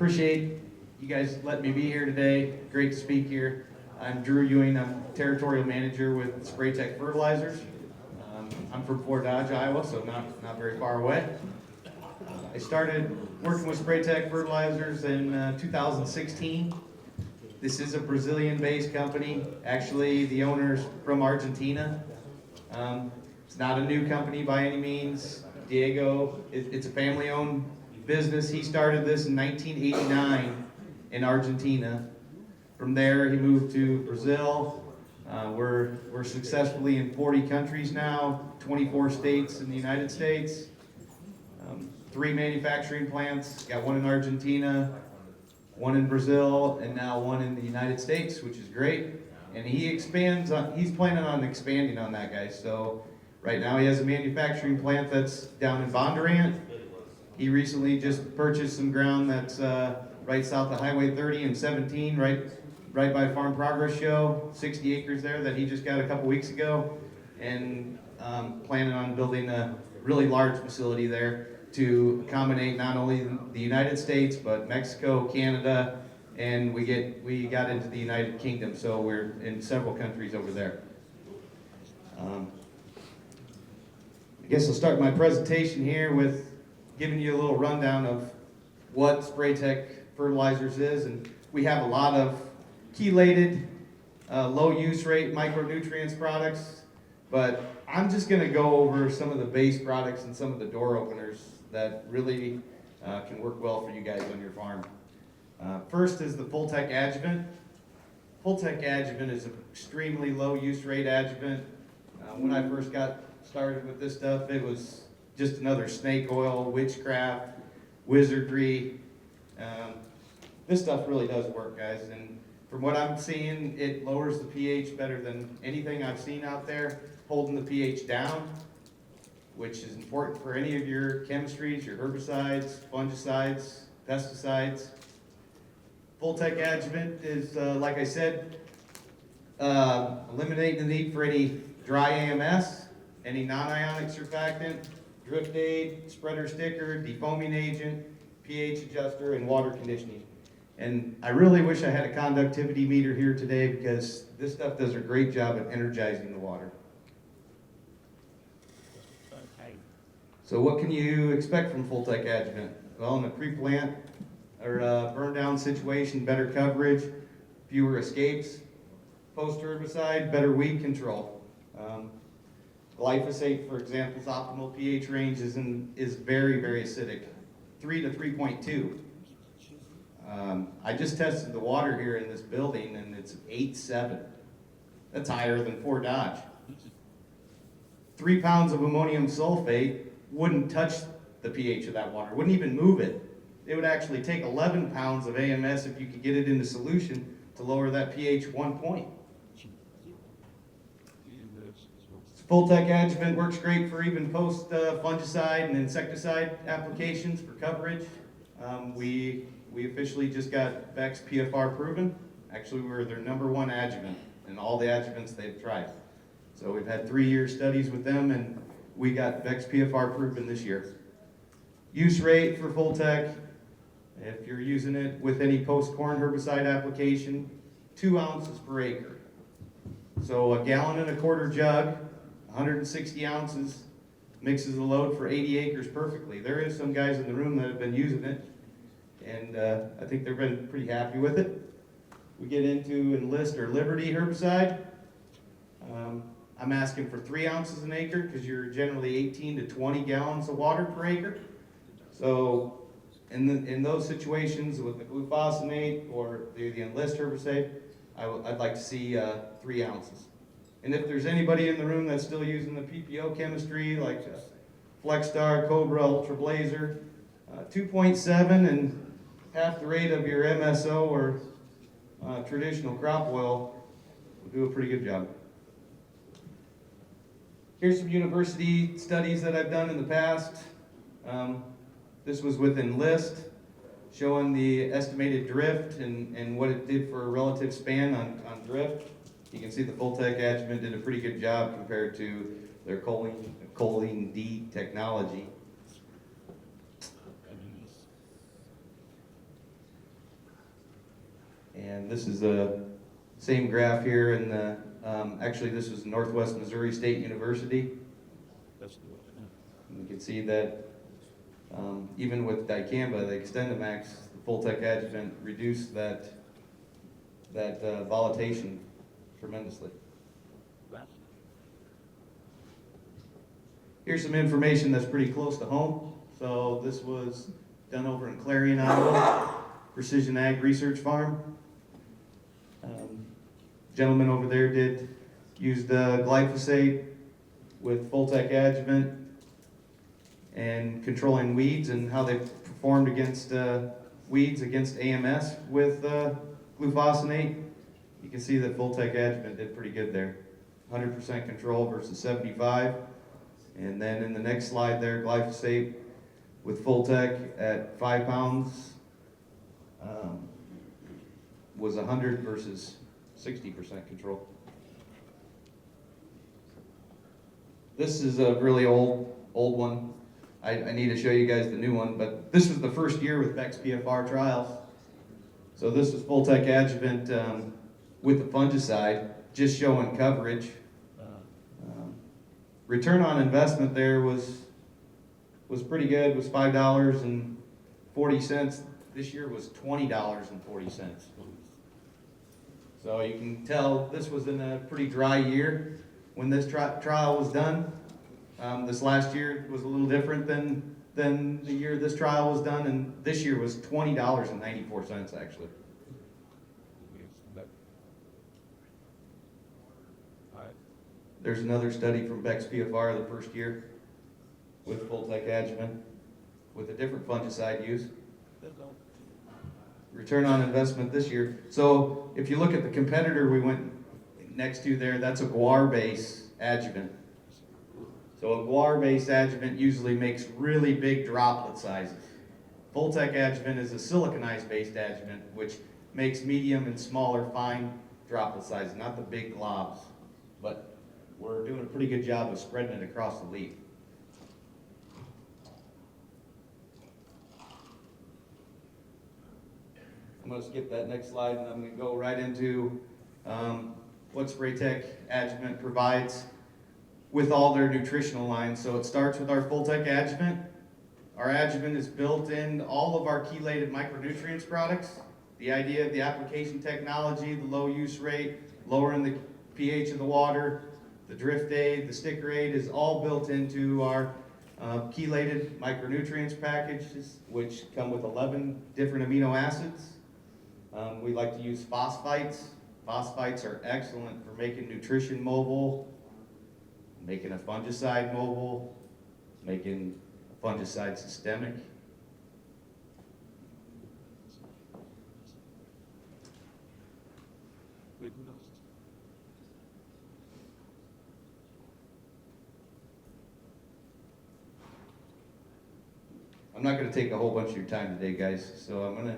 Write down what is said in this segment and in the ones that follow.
Appreciate you guys letting me be here today. Great to speak here. I'm Drew Ewing. I'm Territorial Manager with SprayTec Fertilizers. I'm from Fort Dodge, Iowa, so not very far away. I started working with SprayTec Fertilizers in 2016. This is a Brazilian-based company. Actually, the owner's from Argentina. It's not a new company by any means. Diego, it's a family-owned business. He started this in 1989 in Argentina. From there, he moved to Brazil. We're successfully in 40 countries now, 24 states in the United States. 3 manufacturing plants, got one in Argentina, one in Brazil, and now one in the United States, which is great. And he's planning on expanding on that, guys. So right now he has a manufacturing plant that's down in Bondurant. He recently just purchased some ground that's right south of Highway 30 and 17, right by Farm Progress Show, 60 acres there that he just got a couple weeks ago, and planning on building a really large facility there to accommodate not only the United States, but Mexico, Canada, and we got into the United Kingdom, so we're in several countries over there. I guess I'll start my presentation here with giving you a little rundown of what SprayTec Fertilizers is, and we have a lot of chelated, low use rate micronutrients products, but I'm just going to go over some of the base products and some of the door openers that really can work well for you guys on your farm. First is the FoliTec adjuvant. FoliTec adjuvant is an extremely low use rate adjuvant. When I first got started with this stuff, it was just another snake oil, witchcraft, wizardry. This stuff really does work, guys, and from what I'm seeing, it lowers the pH better than anything I've seen out there, holding the pH down, which is important for any of your chemistries, your herbicides, fungicides, pesticides. FoliTec adjuvant is, like I said, eliminating the need for any dry AMS, any non-ionic surfactant, drift aid, spreader sticker, defoaming agent, pH adjuster, and water conditioning. And I really wish I had a conductivity meter here today because this stuff does a great job at energizing the water. So what can you expect from FoliTec adjuvant? Well, in a pre-plant or burn down situation, better coverage, fewer escapes. Post-herbicide, better weed control. Glyphosate, for example's optimal pH range is very, very acidic, 3 to 3.2. I just tested the water here in this building and it's 8.7. That's higher than Fort Dodge. 3 pounds of ammonium sulfate wouldn't touch the pH of that water, wouldn't even move it. It would actually take 11 pounds of AMS if you could get it into solution to lower that pH 1 point. FoliTec adjuvant works great for even post fungicide and insecticide applications for coverage. We officially just got Vex PFR proven. Actually, we're their #1 adjuvant in all the adjuvants they've tried. So we've had 3-year studies with them, and we got Vex PFR proven this year. Use rate for FoliTec, if you're using it with any post-corn herbicide application, 2 ounces per acre. So a 1.25 gallon jug, 160 ounces, mixes the load for 80 acres perfectly. There is some guys in the room that have been using it, and I think they've been pretty happy with it. We get into Enlist or Liberty herbicide. I'm asking for 3 ounces an acre because you're generally 18 to 20 gallons of water per acre. So in those situations with the glufosinate or the Enlist herbicide, I'd like to see 3 ounces. And if there's anybody in the room that's still using the PPO chemistry, like Flexstar, Cobra, Ultra Blazer, 2.7 and half the rate of your MSO or traditional crop oil will do a pretty good job. Here's some university studies that I've done in the past. This was with Enlist, showing the estimated drift and what it did for a relative span on drift. You can see the FoliTec adjuvant did a pretty good job compared to their choline D technology. And this is the same graph here in the, actually this was Northwest Missouri State University. And you can see that even with dicamba, the XtendiMax, the FoliTec adjuvant reduced that volatilization tremendously. Here's some information that's pretty close to home. So this was done over in Clarion, Iowa, Precision Ag Research Farm. Gentleman over there used glyphosate with FoliTec adjuvant and controlling weeds and how they performed against weeds against AMS with glufosinate. You can see that FoliTec adjuvant did pretty good there. 100% control versus 75. And then in the next slide there, glyphosate with FoliTec at 5 pounds was 100 versus 60% control. This is a really old one. I need to show you guys the new one, but this was the first year with Beck's PFR trials. So this was FoliTec adjuvant with the fungicide, just showing coverage. Return on investment there was pretty good, was $5.40. This year was $20.40. So you can tell this was in a pretty dry year when this trial was done. This last year was a little different than the year this trial was done, and this year was $20.94 actually. There's another study from Beck's PFR the first year with FoliTec adjuvant with a different fungicide use. Return on investment this year. So if you look at the competitor we went next to there, that's a guar-based adjuvant. So a guar-based adjuvant usually makes really big droplet sizes. FoliTec adjuvant is a siliconized-based adjuvant, which makes medium and smaller fine droplet sizes, not the big globs. But we're doing a pretty good job of spreading it across the leaf. I'm going to skip that next slide and I'm going to go right into what SprayTec adjuvant provides with all their nutritional lines. So it starts with our FoliTec adjuvant. Our adjuvant is built in all of our chelated micronutrients products. The idea of the application technology, the low use rate, lowering the pH of the water, the drift aid, the sticker aid is all built into our chelated micronutrients packages, which come with 11 different amino acids. We like to use phosphites. Phosphites are excellent for making nutrition mobile, making a fungicide mobile, making a fungicide systemic. I'm not going to take a whole bunch of your time today, guys, so I'm going to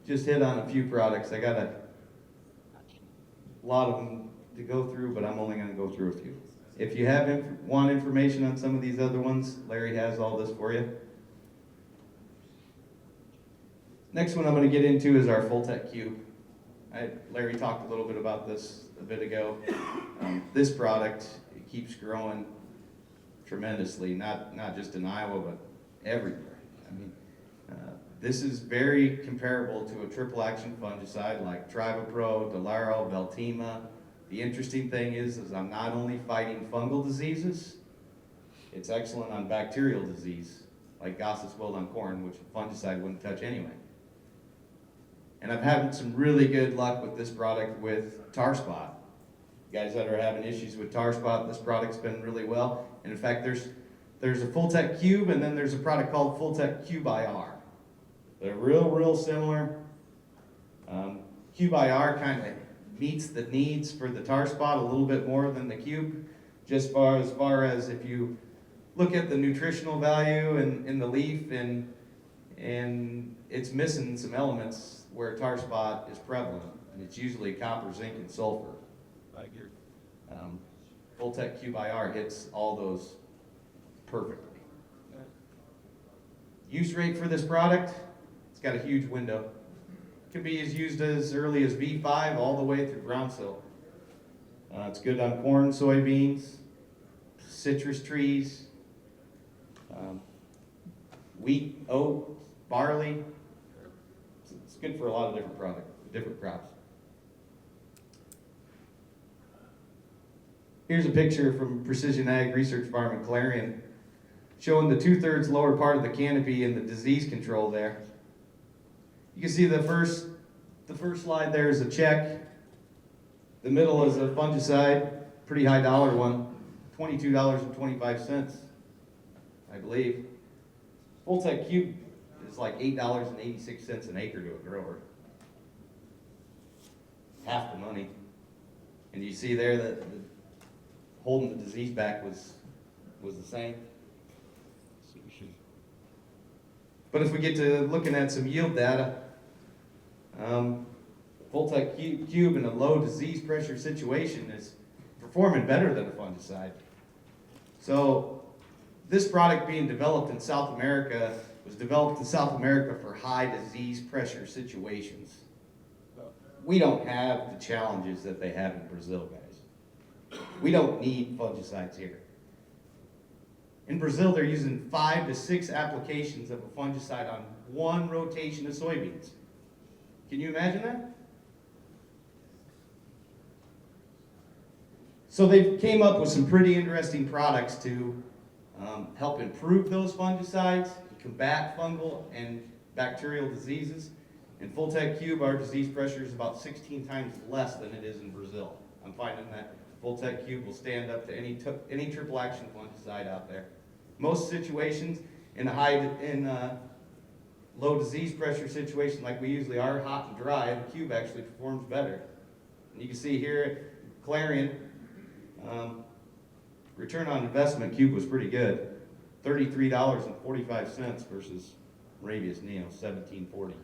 just hit on a few products. I got a lot of them to go through, but I'm only going to go through a few. If you want information on some of these other ones, Larry has all this for you. Next one I'm going to get into is our FoliTec Cube. Larry talked a little bit about this a bit ago. This product, it keeps growing tremendously, not just in Iowa, but everywhere. I mean, this is very comparable to a triple action fungicide like Trivapro, Delaro, Veltima. The interesting thing is I'm not only fighting fungal diseases, it's excellent on bacterial disease like Gosses wilt on corn, which a fungicide wouldn't touch anyway. And I'm having some really good luck with this product with tar spot. Guys that are having issues with tar spot, this product's been really well. And in fact, there's a FoliTec Cube, and then there's a product called FoliTec Cube IR. They're real similar. Cube IR kind of meets the needs for the tar spot a little bit more than the Cube, just as far as if you look at the nutritional value in the leaf, and it's missing some elements where tar spot is prevalent, and it's usually copper, zinc, and sulfur. I agree. FoliTec Cube IR hits all those perfectly. Use rate for this product, it's got a huge window. It Could be used as early as V5 all the way through ground silt. It's good on corn, soybeans, citrus trees, wheat, oat, barley. It's good for a lot of different crops. Here's a picture from Precision Ag Research Farm in Clarion, showing the 2/3 lower part of the canopy and the disease control there. You can see the first slide there is a check. The middle is a fungicide, pretty high dollar one, $22.25, I believe. Full-Tech Cube is like $8.86 an acre to a grower. Half the money. And you see there that holding the disease back was the same. But if we get to looking at some yield data, Full-Tech Cube in a low disease pressure situation is performing better than a fungicide. So this product being developed in South America was developed in South America for high disease pressure situations. We don't have the challenges that they have in Brazil, guys. We don't need fungicides here. In Brazil, they're using 5 to 6 applications of a fungicide on one rotation of soybeans. Can you imagine that? So they came up with some pretty interesting products to help improve those fungicides, combat fungal and bacterial diseases. In Full-Tech Cube, our disease pressure is about 16 times less than it is in Brazil. I'm finding that Full-Tech Cube will stand up to any triple action fungicide out there. Most situations in low disease pressure situation like we usually are, hot and dry, the Cube actually performs better. And you can see here, Clarion, return on investment Cube was pretty good. $33.45 versus Rabius Neo, $17.40.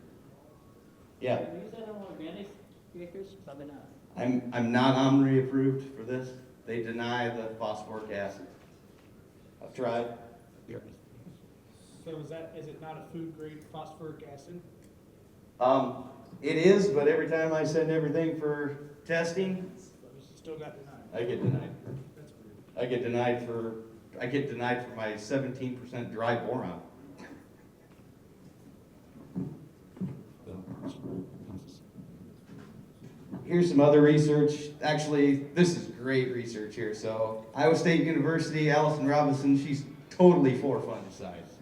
Yeah. Do you use that on organic acres? Probably not. I'm not Omri approved for this. They deny the phosphoric acid. I've tried. So is it not a food grade phosphoric acid? It is, but every time I send everything for testing, You still got denied. I get denied. That's weird. I get denied for my 17% dry boron. Here's some other research. Actually, this is great research here. So, Iowa State University, Allison Robinson, she's totally for fungicides.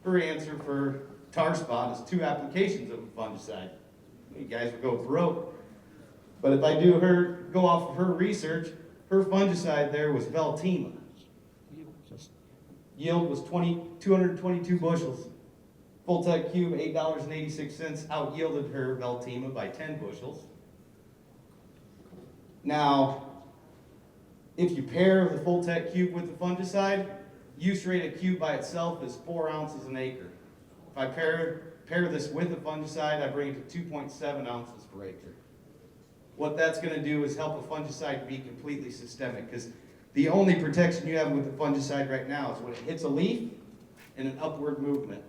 Her answer for tar spot is 2 applications of a fungicide. You guys will go broke. But if I go off of her research, her fungicide there was Veltima. Yield was 222 bushels. Full-Tech Cube, $8.86, out-yielded her Veltima by 10 bushels. Now, if you pair the Full-Tech Cube with the fungicide, use rate of Cube by itself is 4 ounces an acre. If I pair this with a fungicide, I bring it to 2.7 ounces per acre. What that's going to do is help a fungicide be completely systemic, because the only protection you have with the fungicide right now is when it hits a leaf and an upward movement.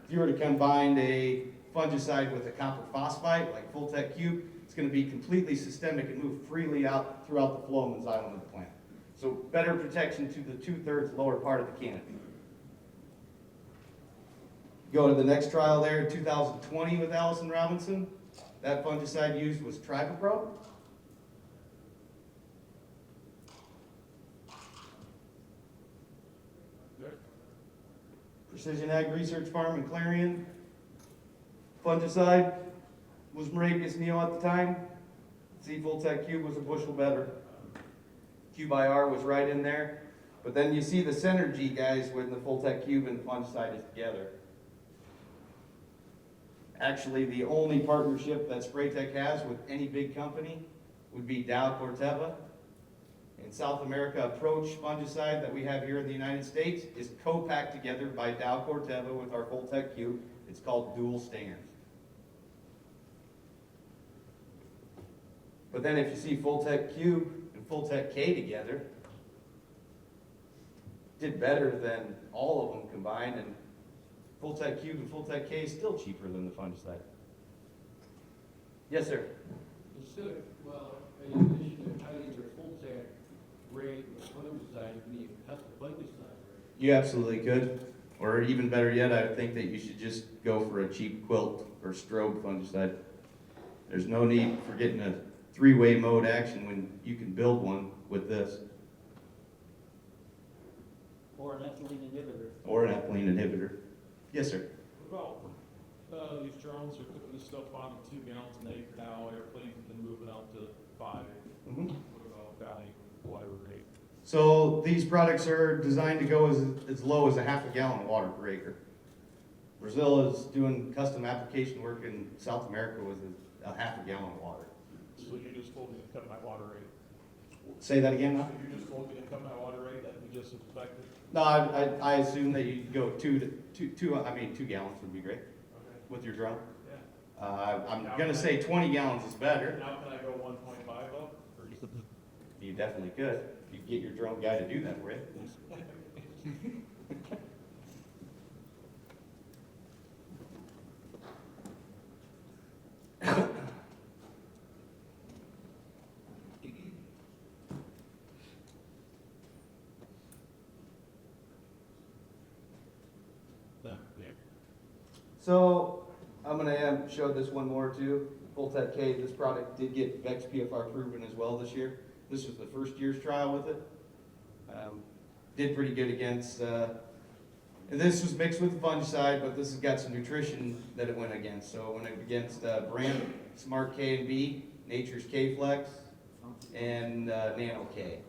If you were to combine a fungicide with a copper phosphite, like Full-Tech Cube, it's going to be completely systemic and move freely out throughout the phloem and xylem of the plant. So better protection to the 2/3 lower part of the canopy. Go to the next trial there in 2020 with Allison Robinson. That fungicide used was Tribapro. Precision Ag Research Farm in Clarion. Fungicide was Rabius Neo at the time. See, Full-Tech Cube was a bushel better. Cube IR was right in there. But then you see the synergy, guys, when the Full-Tech Cube and fungicide is together. Actually, the only partnership that SprayTec has with any big company would be Dow Corteva. In South America, approach fungicide that we have here in the United States is co-packed together by Dow Corteva with our Full-Tech Cube. It's called dual stingers. But then if you see Full-Tech Cube and Full-Tech K together, did better than all of them combined, and Full-Tech Cube and Full-Tech K is still cheaper than the fungicide. Yes, sir. Instead, well, in addition to hiding your full tech rate with fungicide, you need a custom fungicide rate. You absolutely could. Or even better yet, I think that you should just go for a cheap quilt or strobe fungicide. There's no need for getting a three-way mode action when you can build one with this. Or an ethylene inhibitor. Or an ethylene inhibitor. Yes, sir. Well, these drones are putting this stuff on 2 gallons an acre now. Airplanes have been moving out to 5. Mhm. What about Valley water rate? So these products are designed to go as low as a half a gallon of water per acre. Brazil is doing custom application work in South America with a half a gallon of water. So you just told me to cut my water rate. Say that again now? You just told me to cut my water rate that we just expected. No, I assume that you'd go 2 gallons would be great Okay. with your drone. Yeah. I'm gonna say 20 gallons is better. Now can I go 1.5 up? Or just You definitely could. You could get your drone guy to do that for you. yeah. So I'm gonna show this one more too. Full-Tech K, this product did get VEX PFR proven as well this year. This was the first year's trial with it. Did pretty good against, and this was mixed with fungicide, but this has got some nutrition that it went against. So it went against Brand Smart K and B, Nature's K Flex, and Nano K.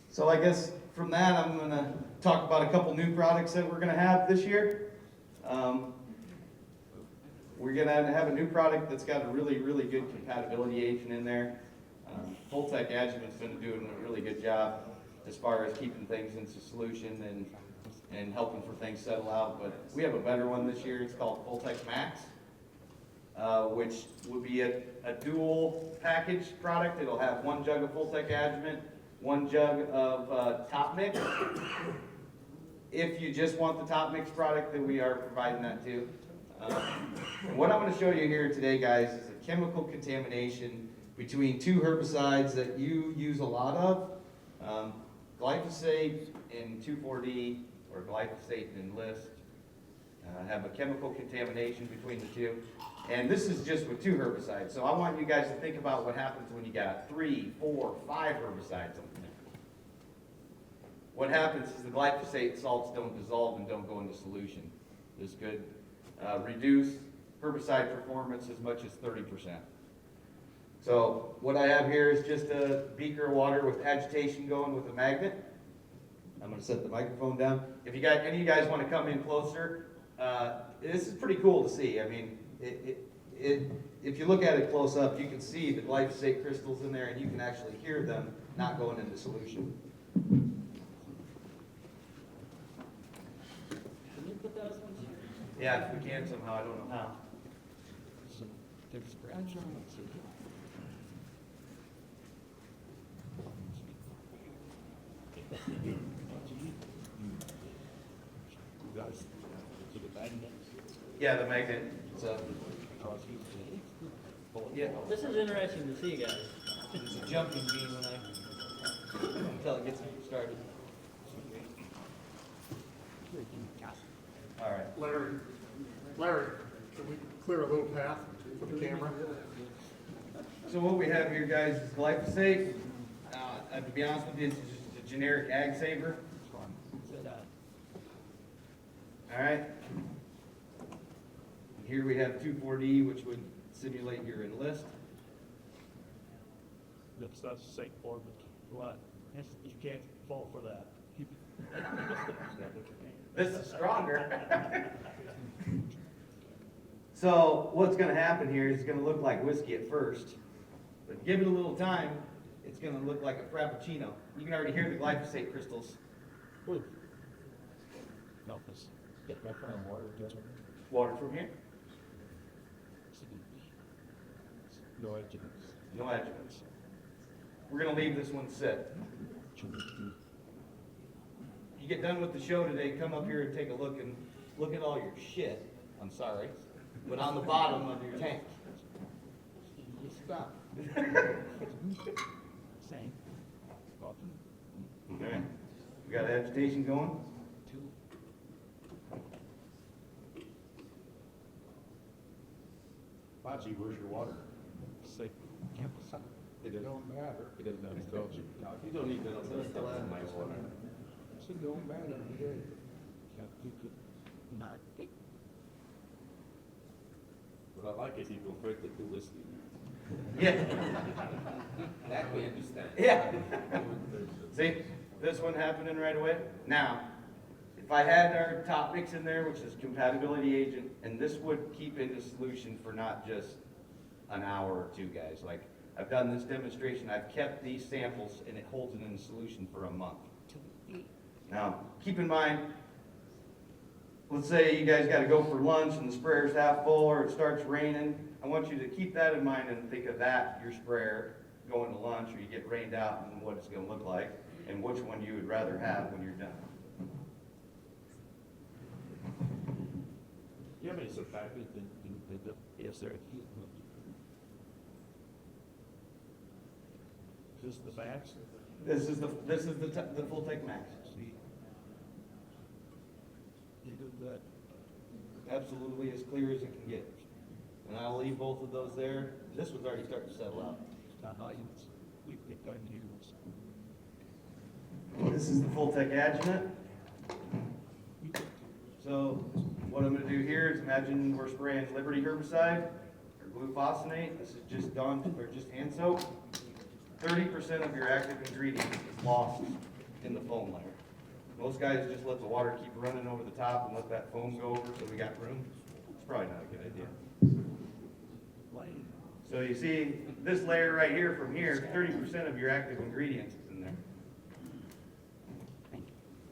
So I guess from that, I'm gonna talk about a couple new products that we're gonna have this year. We're gonna have a new product that's got a really, really good compatibility agent in there. Full-Tech Adjuvant's been doing a really good job as far as keeping things into solution and helping for things settle out. But we have a better one this year. It's called Full-Tech Max, which would be a dual package product. It'll have 1 jug of Full-Tech Adjuvant, 1 jug of top mix. If you just want the top mix product, then we are providing that too. And what I'm going to show you here today, guys, is a chemical contamination between 2 herbicides that you use a lot of, glyphosate and 2,4-D, or glyphosate and Enlist. Have a chemical contamination between the 2. And this is just with 2 herbicides. So I want you guys to think about what happens when you got 3, 4, 5 herbicides on there. What happens is the glyphosate salts don't dissolve and don't go into solution. This could reduce herbicide performance as much as 30%. So what I have here is just a beaker of water with agitation going with a magnet. I'm going to set the microphone down. If you guys, any of you guys want to come in closer, this is pretty cool to see. I mean, if you look at it close up, you can see the glyphosate crystals in there, and you can actually hear them not going into solution. Can you put those ones here? Yeah, if we can somehow, I don't know how. They're scratched on it. Yeah, the magnet. So, yeah, This is interesting to see, guys. it's a jumping beam until it gets started. All right. Larry, can we clear a little path for the camera? So what we have here, guys, is glyphosate. To be honest with you, it's just a generic ag saver. All right. And here we have 2,4-D, which would simulate your Enlist. That's St. Corbin. What? You can't fall for that. This is stronger. So what's going to happen here is it's going to look like whiskey at first, but give it a little time, it's going to look like a frappuccino. You can already hear the glyphosate crystals. No, this. Get my phone water. Water from here. No adjuvants. No adjuvants. we're gonna leave this one sit. You get done with the show today, come up here and take a look and look at all your shit, I'm sorry, but on the bottom of your tank. Stop. Same. Okay, we got agitation going? Bachi, where's your water? Say, It don't matter. it doesn't have to tell you. You don't need to know that stuff in my water. It don't matter. Not. But I like it, people quickly to listening. Yeah. That we understand. Yeah. See, this one happening right away. Now, if I had our top mix in there, which is compatibility agent, and this would keep into solution for not just an hour or two, guys. Like, I've done this demonstration, I've kept these samples, and it holds it in solution for a month. Now, keep in mind, let's say you guys gotta go for lunch and the sprayer's half full or it starts raining. I want you to keep that in mind and think of that, your sprayer, going to lunch or you get rained out and what it's gonna look like and which one you would rather have when you're done. Yeah, but it's a fact that, yes, sir. Is this the facts? This is the full take max. See? You did that. Absolutely as clear as it can get. And I'll leave both of those there. This one's already starting to settle out. We picked on you. This is the full tech adjuvant. So what I'm gonna do here is imagine we're spraying Liberty herbicide or glufosinate. This is just just hand soap. 30% of your active ingredient is lost in the foam layer. Most guys just let the water keep running over the top and let that foam go over so we got room. It's probably not a good idea. So you see this layer right here from here, 30% of your active ingredients is in there.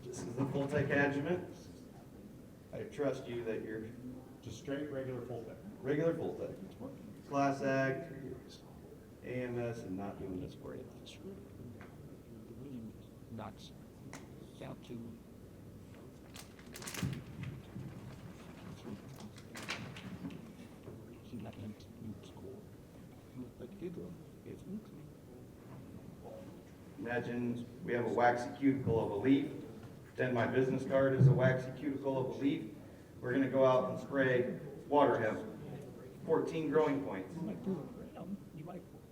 This is the full tech adjuvant. I trust you that you're Just straight, regular full tech. regular full tech. Class Act, AMS, and not doing this. Where it's really knocks down to. Imagine we have a waxy cuticle of a leaf. Pretend my business card is a waxy cuticle of a leaf. We're gonna go out and spray water hemp. 14 growing points.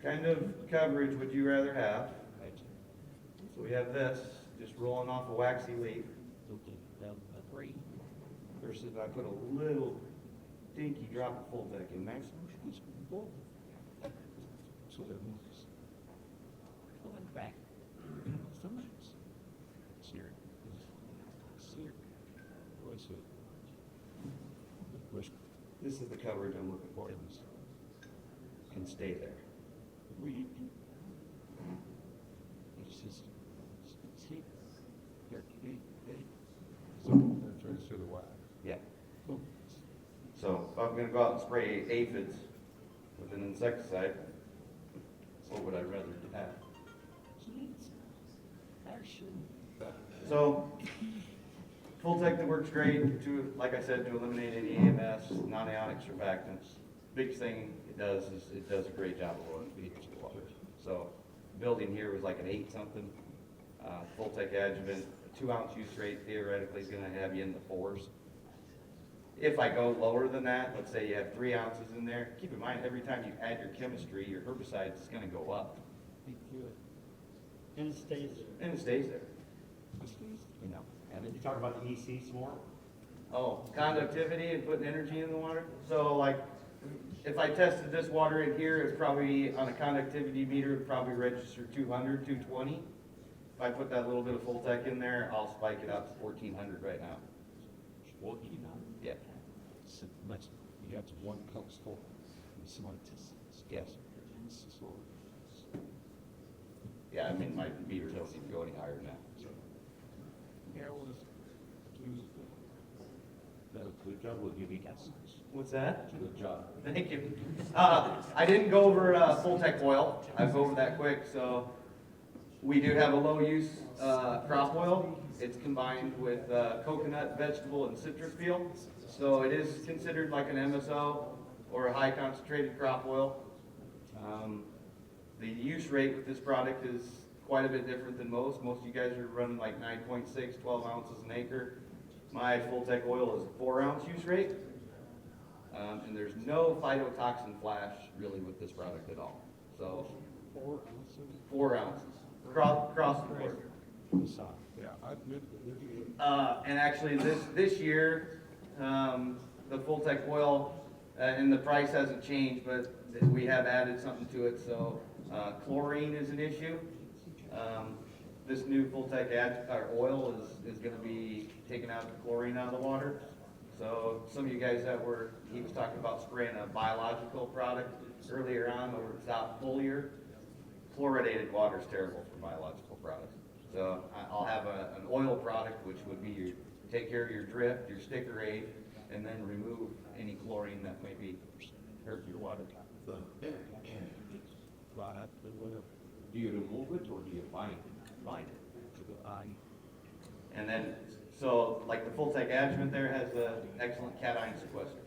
Kind of coverage would you rather have? So we have this, just rolling off a waxy leaf. Versus I put a little dinky drop of full tech in there. Back. This is the coverage I'm looking for. And stay there. Through the wax. Yeah. So if I'm gonna go out and spray aphids with an insecticide, what would I rather have? So, full tech that works great to, like I said, to eliminate any AMS, non-ionic surfactants. Big thing it does is it does a great job of lowering pH in water. So, building here was like an 8 something. Full tech adjuvant, a 2 ounce use rate theoretically is gonna have you in the 4s. If I go lower than that, let's say you have 3 ounces in there, keep in mind every time you add your chemistry, your herbicide is gonna go up. And it stays there. And it stays there. You know, And then you talk about the EC some more? Oh, conductivity and putting energy in the water? So like, if I tested this water in here, it's probably, on a conductivity meter, it'd probably register 200, 220. If I put that little bit of full tech in there, I'll spike it up to 1400 right now. Yeah. You have one cup full. Yes. Yeah, I mean, my meter doesn't even go any higher than that. Good job with giving us. What's that? Good job. Thank you. I didn't go over full tech oil. I'll go over that quick. So We do have a low-use crop oil. It's combined with coconut, vegetable, and citrus peel. So it is considered like an MSO or a high concentrated crop oil. The use rate with this product is quite a bit different than most. Most of you guys are running like 9.6, 12 ounces an acre. My FoliarTec oil is a 4-ounce use rate. And there's no phytotoxin flash really with this product at all. So 4 ounces across the board. And actually this year, the FoliarTec oil, and the price hasn't changed, but we have added something to it. So chlorine is an issue. This new FoliarTec oil is going to be taking out the chlorine out of the water. So some of you guys he was talking about spraying a biological product earlier on over the top, foliar. Fluoridated water is terrible for biological products. So I'll have an oil product, which would be take care of your drift, your sticker aid, and then remove any chlorine that may be hurt your water. Do you remove it or do you bind it? Bind it. And then, so like the FoliarTec adjuvant there has an excellent cation sequester.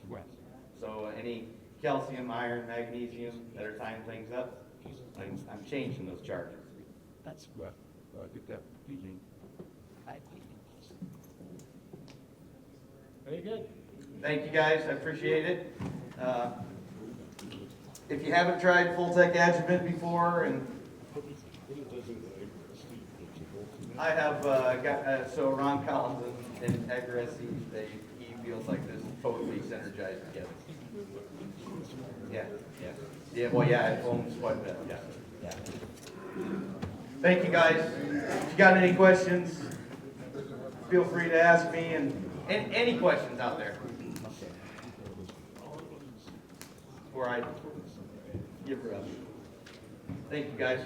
So any calcium, iron, magnesium that are tying things up, I'm changing those charges. That's what I think. Very good. Thank you guys, I appreciate it. If you haven't tried FoliarTec adjuvant before, and I have so Ron Collins and AgronomyRx, he feels like this is totally synergized together. Yeah, well, yeah, it foams quite a bit, yeah. Thank you guys. If you got any questions, feel free to ask me, and any questions out there before I give her up. Thank you guys.